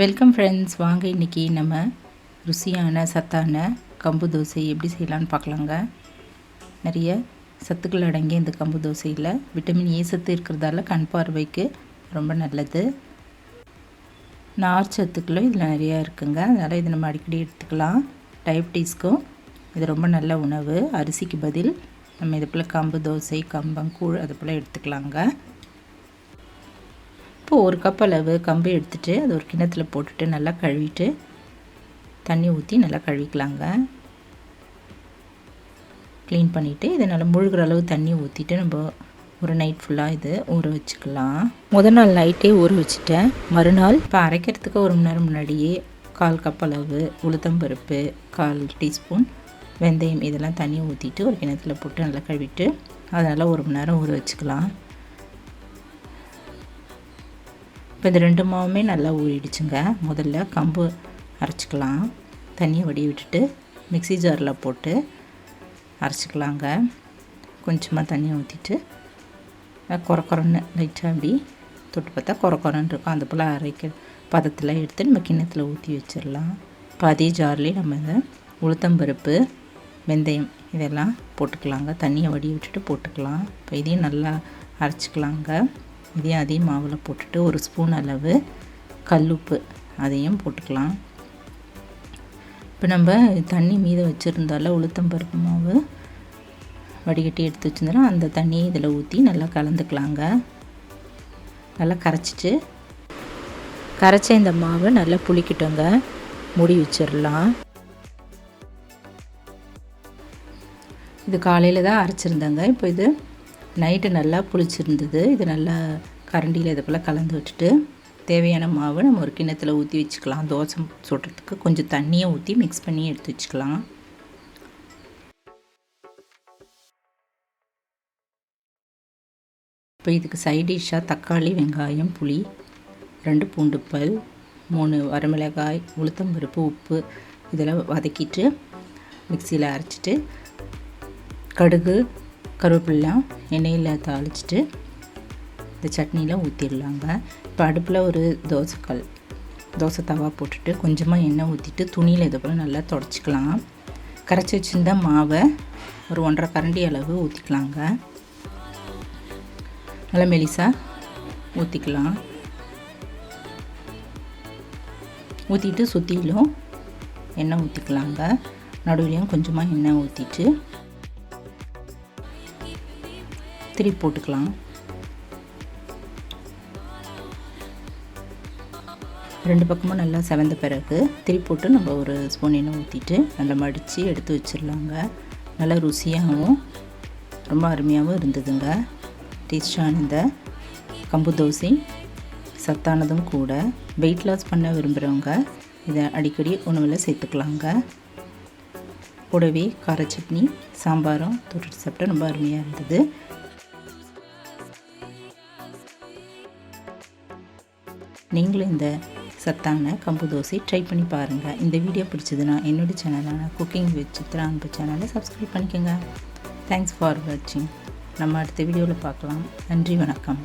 Welcome friends, வாங்க இன்றைக்கி நம்ம ருசியான சத்தான கம்பு தோசை எப்படி செய்யலான்னு பார்க்கலாங்க. நிறைய சத்துக்கள் அடங்கிய இந்த கம்பு தோசையில் விட்டமின் ஏ சத்து இருக்கிறதால கண் பார்வைக்கு ரொம்ப நல்லது. நார் சத்துக்களும் இதில் நிறையா இருக்குங்க. அதனால் இதை நம்ம அடிக்கடி எடுத்துக்கலாம். டயபிட்டிஸ்க்கும் இது ரொம்ப நல்ல உணவு. அரிசிக்கு பதில் நம்ம இது போல் கம்பு தோசை, கம்பங்கூழ் அது போல் எடுத்துக்கலாங்க. இப்போது ஒரு கப் அளவு கம்பு எடுத்துகிட்டு அது ஒரு கிண்ணத்தில் போட்டுட்டு நல்லா கழுவிட்டு தண்ணி ஊற்றி நல்லா கழுவிக்கலாங்க. க்ளீன் பண்ணிவிட்டு இதை நல்லா முழுகிற அளவு தண்ணி ஊற்றிட்டு நம்ம ஒரு நைட் ஃபுல்லாக இது ஊற வச்சுக்கலாம். முதல் நாள் நைட்டே ஊற வச்சுட்டேன். மறுநாள் இப்போ அரைக்கிறதுக்கு 1 மணி நேரம் முன்னாடியே 1/4 கப் அளவு உளுத்தம்பருப்பு, 1/4 டீஸ்பூன் வெந்தயம் இதெல்லாம் தண்ணி ஊற்றிட்டு ஒரு கிண்ணத்தில் போட்டு நல்லா கழுவிட்டு அதை நல்லா 1 மணி நேரம் ஊற வச்சுக்கலாம். இப்போ இந்த 2 மாவுமே நல்லா ஊறிடுச்சுங்க. முதல்ல கம்பு அரைச்சிக்கலாம். தண்ணியை வடிய விட்டுட்டு மிக்ஸி ஜாரில் போட்டு அரைச்சிக்கலாங்க. கொஞ்சமாக தண்ணி ஊற்றிட்டு கொரன்னு லைட்டாக அப்படி தொட்டு பார்த்தா கொரன்னு இருக்கும். அது போல் அரைக்க பதத்தில் எடுத்து நம்ம கிண்ணத்தில் ஊற்றி வச்சிடலாம். இப்போ அதே ஜார்லேயே நம்ம இந்த உளுத்தம்பருப்பு, வெந்தயம் இதெல்லாம் போட்டுக்கலாங்க. தண்ணியை வடிய விட்டுட்டு போட்டுக்கலாம். இப்போ இதையும் நல்லா அரைச்சிக்கலாங்க. இதையும் அதே மாவில் போட்டுட்டு 1 ஸ்பூன் அளவு கல்லுப்பு அதையும் போட்டுக்கலாம். இப்போ நம்ம தண்ணி மீத வச்சுருந்தால உளுத்தம்பருப்பு மாவு வடிகட்டி எடுத்து வச்சுருந்தோம், அந்த தண்ணியை இதில் ஊற்றி நல்லா கலந்துக்கலாங்க. நல்லா கரைச்ச இந்த மாவு நல்லா புளிக்கிட்டோங்க. மூடி வச்சிடலாம். இது காலையில் தான் அரைச்சிருந்தாங்க. இப்போ இது நைட்டு நல்லா புளிச்சிருந்தது. இது நல்லா கரண்டியில் இது போல் கலந்து வச்சுட்டு தேவையான மாவு நம்ம ஒரு கிண்ணத்தில் ஊற்றி வச்சுக்கலாம். தோசை சுடுறதுக்கு கொஞ்சம் தண்ணியை ஊற்றி மிக்ஸ் பண்ணி எடுத்து வச்சுக்கலாம். இப்போ இதுக்கு சைட் டிஷ்ஷாக தக்காளி, வெங்காயம், புளி, 2 பூண்டு பல், 3 வரமிளகாய், உளுத்தம்பருப்பு, உப்பு இதெல்லாம் வதக்கிட்டு மிக்சியில் அரைச்சிட்டு கடுகு, கருவேப்பிலை எண்ணெயில் தாளிச்சிட்டு இந்த சட்னியில் ஊற்றிடலாங்க. இப்போ அடுப்பில் ஒரு தோசை தவா போட்டுட்டு கொஞ்சமாக எண்ணெய் ஊற்றிட்டு துணியில் இதை போல் நல்லா தொடச்சிக்கலாம். கரைச்சி வச்சுருந்த மாவை ஒரு 1.5 கரண்டி அளவு ஊற்றிக்கலாங்க. நல்லா மெலிசாக ஊற்றிக்கலாம். ஊற்றிட்டு சுற்றிலும் எண்ணெய் ஊற்றிக்கலாங்க. நடுவுலையும் கொஞ்சமாக எண்ணெய் ஊற்றிட்டு திருப்பி போட்டுக்கலாம். 2 பக்கமும் நல்லா செவந்த பிறகு திருப்பி போட்டு நம்ம 1 ஸ்பூன் எண்ணெய் ஊற்றிட்டு நல்லா மடித்து எடுத்து வச்சிடலாங்க. நல்லா ருசியாகவும் ரொம்ப அருமையாகவும் இருந்ததுங்க. டேஸ்டான இந்த கம்பு தோசை சத்தானதும் கூட. வெயிட் லாஸ் பண்ண விரும்புகிறவங்க இதை அடிக்கடி உணவில் சேர்த்துக்கலாங்க. கூடவே கார சட்னி, சாம்பாரும் தொட்டு சாப்பிட்டா ரொம்ப அருமையாக இருந்தது. நீங்களும் இந்த சத்தான கம்பு தோசை ட்ரை பண்ணி பாருங்கள். இந்த வீடியோ பிடிச்சதுன்னா என்னோடய சேனலான குக்கிங் வித் சித்ரா அன்பு சேனலை சப்ஸ்கிரைப் பண்ணிக்கோங்க. தேங்க்ஸ் ஃபார் வாட்சிங். நம்ம அடுத்த வீடியோவில் பார்க்கலாம். நன்றி, வணக்கம்.